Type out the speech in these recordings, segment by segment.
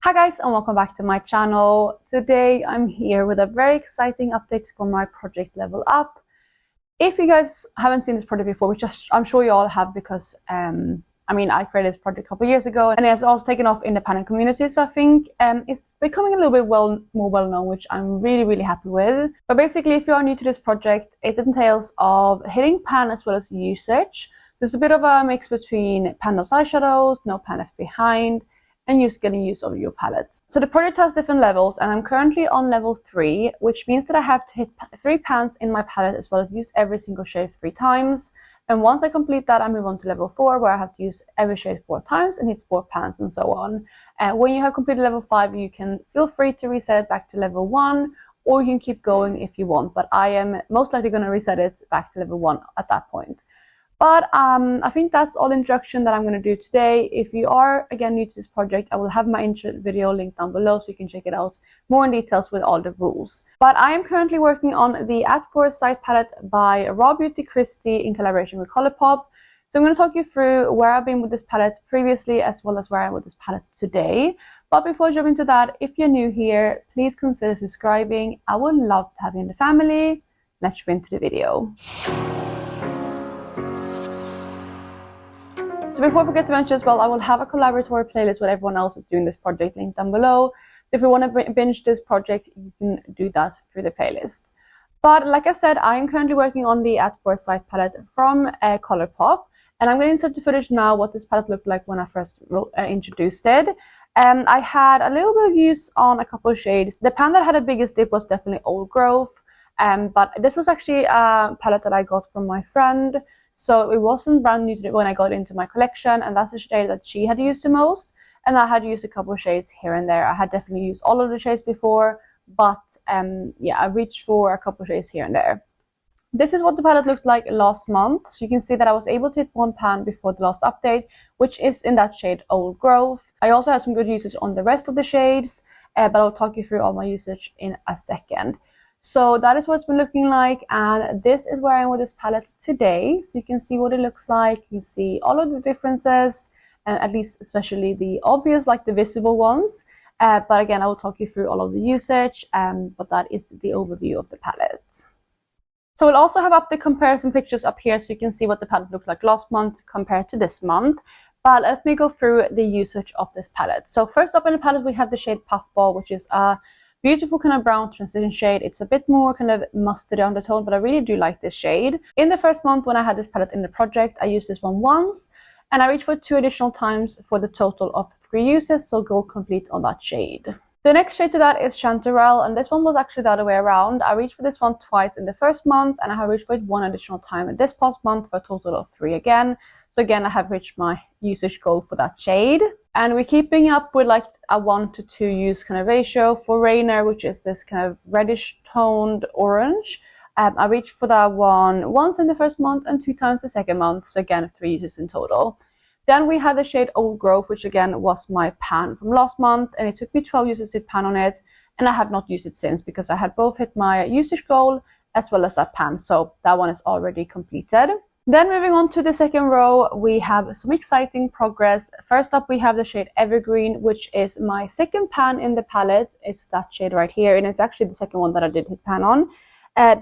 Hi guys, and welcome back to my channel. Today I'm here with a very exciting update for my project Level Up. If you guys haven't seen this project before, which I'm sure you all have because I created this project a couple of years ago and it has also taken off in the Pan community, so I think it's becoming a little bit more well known, which I'm really happy with. But basically, if you are new to this project, it entails of hitting pan as well as usage. So it's a bit of a mix between Pan Those Eyeshadows, no pan left behind, and just getting use of your palettes. So the project has different levels and I'm currently on level 3, which means that I have to hit 3 pans in my palette as well as use every single shade 3 times. And once I complete that, I move on to level 4, where I have to use every shade 4 times and hit 4 pans and so on. And when you have completed level 5, you can feel free to reset it back to level 1, or you can keep going if you want, but I am most likely going to reset it back to level 1 at that point. But I think that's all the introduction that I'm going to do today. If you are, again, new to this project, I will have my intro video linked down below so you can check it out more in details with all the rules. But I am currently working on the At First Sight palette by Raw Beauty Christie in collaboration with Colourpop. So I'm going to talk you through where I've been with this palette previously as well as where I am with this palette today. But before I jump into that, if you're new here, please consider subscribing. I would love to have you in the family. Let's jump into the video. So before I forget to mention as well, I will have a collaboratory playlist where everyone else is doing this project linked down below. So if you want to binge this project, you can do that through the playlist. But like I said, I am currently working on the At First Sight palette from Colourpop. And I'm going to insert the footage now what this palette looked like when I first introduced it. I had a little bit of use on a couple of shades. The pan that had the biggest dip was definitely Old Growth. But this was actually a palette that I got from my friend. So it wasn't brand new to it when I got into my collection, and that's the shade that she had used the most. And I had used a couple of shades here and there. I had definitely used all of the shades before, but yeah, I reached for a couple of shades here and there. This is what the palette looked like last month. So you can see that I was able to hit 1 pan before the last update, which is in that shade Old Growth. I also had some good usage on the rest of the shades, but I'll talk you through all my usage in a second. So that is what it's been looking like, and this is where I am with this palette today. So you can see what it looks like. You can see all of the differences, at least especially the obvious, like the visible ones. But again, I will talk you through all of the usage, but that is the overview of the palette. So we'll also have up the comparison pictures up here so you can see what the palette looked like last month compared to this month. But let me go through the usage of this palette. So first up in the palette, we have the shade Puffball, which is a beautiful kind of brown transition shade. It's a bit more kind of mustardy undertone, but I really do like this shade. In the first month when I had this palette in the project, I used this one once, and I reached for 2 additional times for the total of 3 uses, so go complete on that shade. The next shade to that is Chanterelle, and this one was actually the other way around. I reached for this one twice in the first month, and I have reached for it 1 additional time in this past month for a total of 3 again. So again, I have reached my usage goal for that shade. And we're keeping up with like a 1 to 2 use kind of ratio for Rainer, which is this kind of reddish toned orange. I reached for that one once in the first month and 2 times the second month. So again, 3 uses in total. Then we had the shade Old Growth, which again was my pan from last month. And it took me 12 uses to hit pan on it. And I have not used it since because I had both hit my usage goal as well as that pan. So that one is already completed. Then moving on to the second row, we have some exciting progress. First up, we have the shade Evergreen, which is my second pan in the palette. It's that shade right here, and it's actually the second one that I did hit pan on.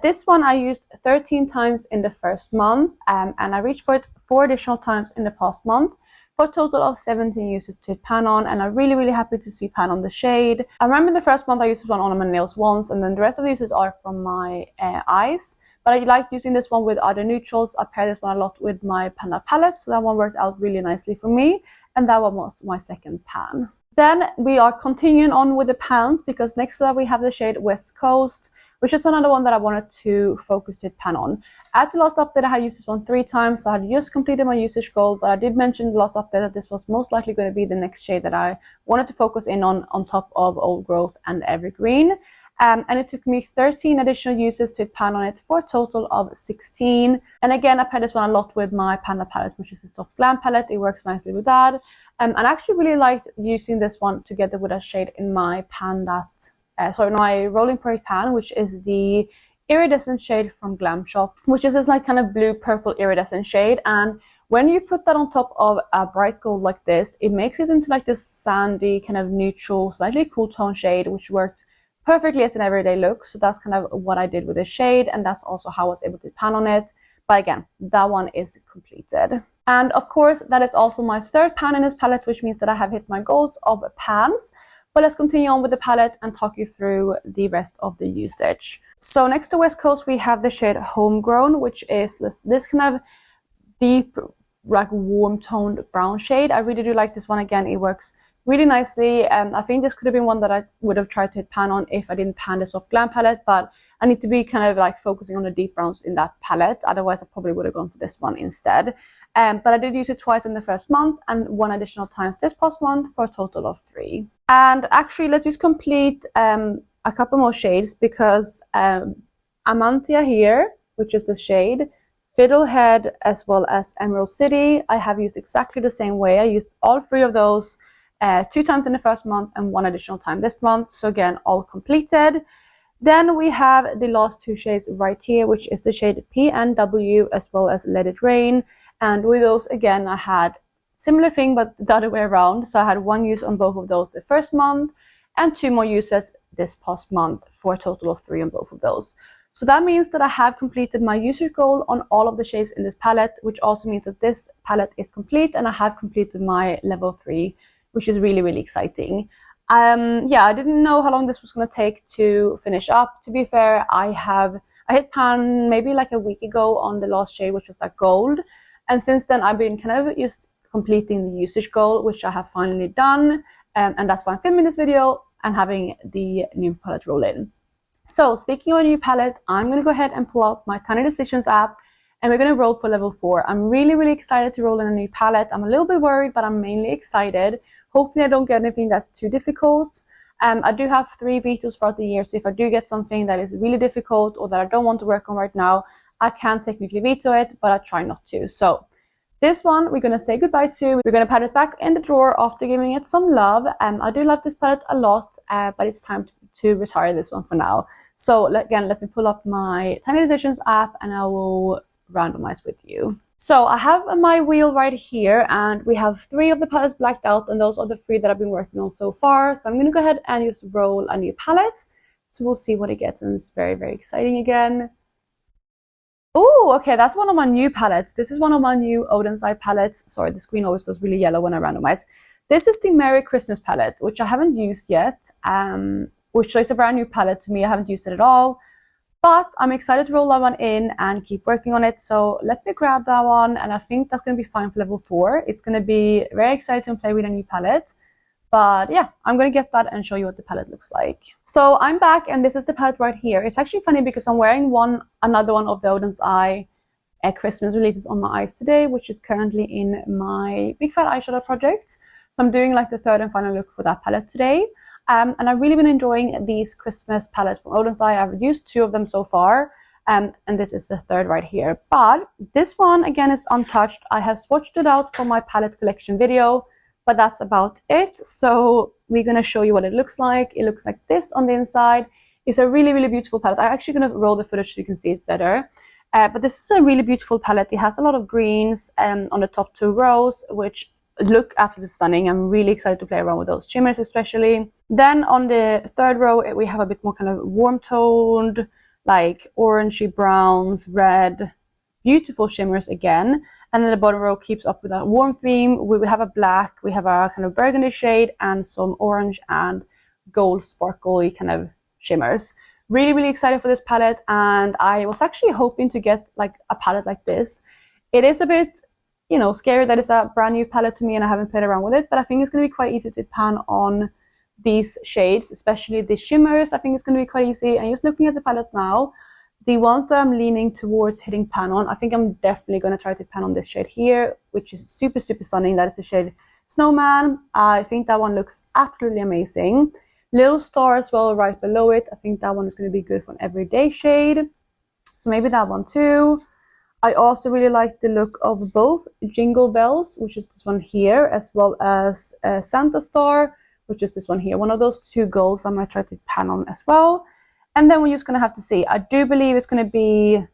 This one I used 13 times in the first month, and I reached for it 4 additional times in the past month, for a total of 17 uses to hit pan on, and I'm really happy to see pan on the shade. I remember the first month I used this one on my nails once, and then the rest of the uses are from my eyes. But I like using this one with other neutrals. I pair this one a lot with my Panda palette, so that one worked out really nicely for me. And that one was my second pan. Then we are continuing on with the pans, because next to that we have the shade West Coast, which is another one that I wanted to focus to pan on. At the last update, I had used this one 3 times, so I had just completed my usage goal, but I did mention in the last update that this was most likely going to be the next shade that I wanted to focus in on top of Old Growth and Evergreen. And it took me 13 additional uses to pan on it for a total of 16. And again, I paired this one a lot with my Panda palette, which is a soft glam palette. It works nicely with that. And I actually really liked using this one together with a shade in my my Rolling Parade pan, which is the iridescent shade from Glam Shop, which is this like kind of blue purple iridescent shade. And When you put that on top of a bright gold like this, it makes it into like this sandy, kind of neutral, slightly cool tone shade, which worked perfectly as an everyday look. So that's kind of what I did with this shade, and that's also how I was able to pan on it. But again, that one is completed. And of course, that is also my third pan in this palette, which means that I have hit my goals of pans. But let's continue on with the palette and talk you through the rest of the usage. So next to West Coast, we have the shade Homegrown, which is this kind of deep, like warm toned brown shade. I really do like this one. Again, it works really nicely, and I think this could have been one that I would have tried to hit pan on if I didn't pan the Soft Glam palette, but I need to be kind of like focusing on the deep browns in that palette. Otherwise, I probably would have gone for this one instead. But I did use it twice in the first month and 1 additional times this past month for a total of 3. And actually, let's just complete a couple more shades, because Amantia here, which is the shade, Fiddlehead, as well as Emerald City, I have used exactly the same way. I used all 3 of those 2 times in the first month and 1 additional time this month. So again, all completed. Then we have the last 2 shades right here, which is the shade PNW as well as Let It Rain. And with those, again, I had similar thing, but the other way around. So I had 1 use on both of those the first month and 2 more uses this past month for a total of 3 on both of those. So that means that I have completed my usage goal on all of the shades in this palette, which also means that this palette is complete and I have completed my level 3, which is really, really exciting. Yeah, I didn't know how long this was going to take to finish up. To be fair, I hit pan maybe like a week ago on the last shade, which was that gold. And since then, I've been kind of just completing the usage goal, which I have finally done. And that's why I'm filming this video and having the new palette roll in. So speaking of a new palette, I'm going to go ahead and pull out my Tiny Decisions app, and we're going to roll for level 4. I'm really, really excited to roll in a new palette. I'm a little bit worried, but I'm mainly excited. Hopefully I don't get anything that's too difficult. I do have 3 vetoes throughout the year, so if I do get something that is really difficult or that I don't want to work on right now, I can technically veto it, but I try not to. So this one we're going to say goodbye to. We're going to put it back in the drawer after giving it some love. I do love this palette a lot, but it's time to retire this one for now. So again, let me pull up my Tiny Decisions app and I will randomize with you. So I have my wheel right here, and we have 3 of the palettes blacked out, and those are the 3 that I've been working on so far. So I'm going to go ahead and just roll a new palette. So we'll see what it gets, and it's very, very exciting again. Oh, okay, that's one of my new palettes. This is one of my new Odin's Eye palettes. Sorry, the screen always goes really yellow when I randomize. This is the Merry Christmas palette, which I haven't used yet, which is a brand new palette to me. I haven't used it at all. But I'm excited to roll that one in and keep working on it. So let me grab that one, and I think that's going to be fine for level 4. It's going to be very exciting to play with a new palette. But yeah, I'm going to get that and show you what the palette looks like. So I'm back, and this is the palette right here. It's actually funny because I'm wearing another one of the Odin's Eye Christmas releases on my eyes today, which is currently in my Big Fat Eyeshadow project. So I'm doing like the 3rd and final look for that palette today. And I've really been enjoying these Christmas palettes from Odin's Eye. I've used 2 of them so far, and this is the 3rd right here. But this one, again, is untouched. I have swatched it out for my palette collection video, but that's about it. So we're going to show you what it looks like. It looks like this on the inside. It's a really, really beautiful palette. I'm actually going to roll the footage so you can see it better. But this is a really beautiful palette. It has a lot of greens on the top 2 rows, which look absolutely stunning. I'm really excited to play around with those shimmers especially. Then on the 3rd row, we have a bit more kind of warm toned, like orangey browns, red, beautiful shimmers again. And then the bottom row keeps up with a warm theme. We have a black, we have a kind of burgundy shade, and some orange and gold sparkly kind of shimmers. Really, really excited for this palette, and I was actually hoping to get like a palette like this. It is a bit, you know, scary that it's a brand new palette to me and I haven't played around with it, but I think it's going to be quite easy to pan on these shades, especially the shimmers. I think it's going to be quite easy. And just looking at the palette now, the ones that I'm leaning towards hitting pan on, I think I'm definitely going to try to pan on this shade here, which is super, super stunning. That is the shade Snowman. I think that one looks absolutely amazing. Little Star as well right below it. I think that one is going to be good for an everyday shade. So maybe that one too. I also really like the look of both Jingle Bells, which is this one here, as well as Santa Star, which is this one here. One of those 2 golds I might try to pan on as well. And then we're just going to have to see. I do believe it's going to be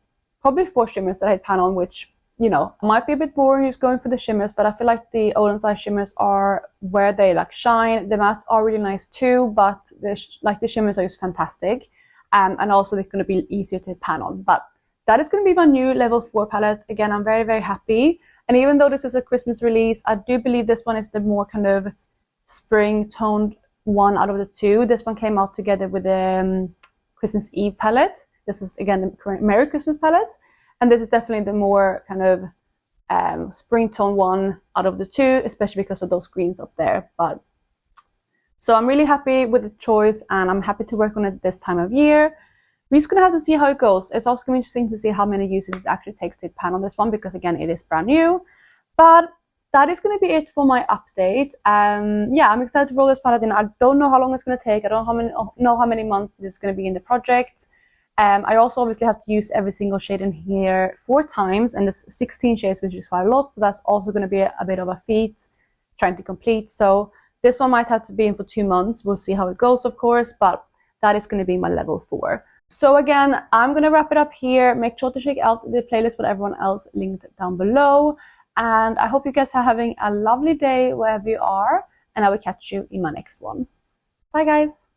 probably 4 shimmers that I pan on, which you know, it might be a bit boring just going for the shimmers, but I feel like the Oden's Eye shimmers are where they like shine. The mattes are really nice too, but the shimmers are just fantastic. And also they're going to be easier to pan on. But that is going to be my new level 4 palette. Again, I'm very, very happy. And even though this is a Christmas release, I do believe this one is the more kind of spring toned one out of the two. This one came out together with the Christmas Eve palette. This is, again, the Merry Christmas palette. And this is definitely the more kind of spring tone one out of the two, especially because of those greens up there. But so I'm really happy with the choice, and I'm happy to work on it this time of year. We're just going to have to see how it goes. It's also going to be interesting to see how many uses it actually takes to pan on this one, because again, it is brand new. But that is going to be it for my update. Yeah, I'm excited to roll this palette in. I don't know how long it's going to take. I don't know how many months this is going to be in the project. I also obviously have to use every single shade in here 4 times, and there's 16 shades, which is quite a lot. So that's also going to be a bit of a feat trying to complete. So this one might have to be in for 2 months. We'll see how it goes, of course, but that is going to be my level 4. So again, I'm going to wrap it up here. Make sure to check out the playlist with everyone else linked down below. And I hope you guys are having a lovely day wherever you are. And I will catch you in my next one. Bye, guys.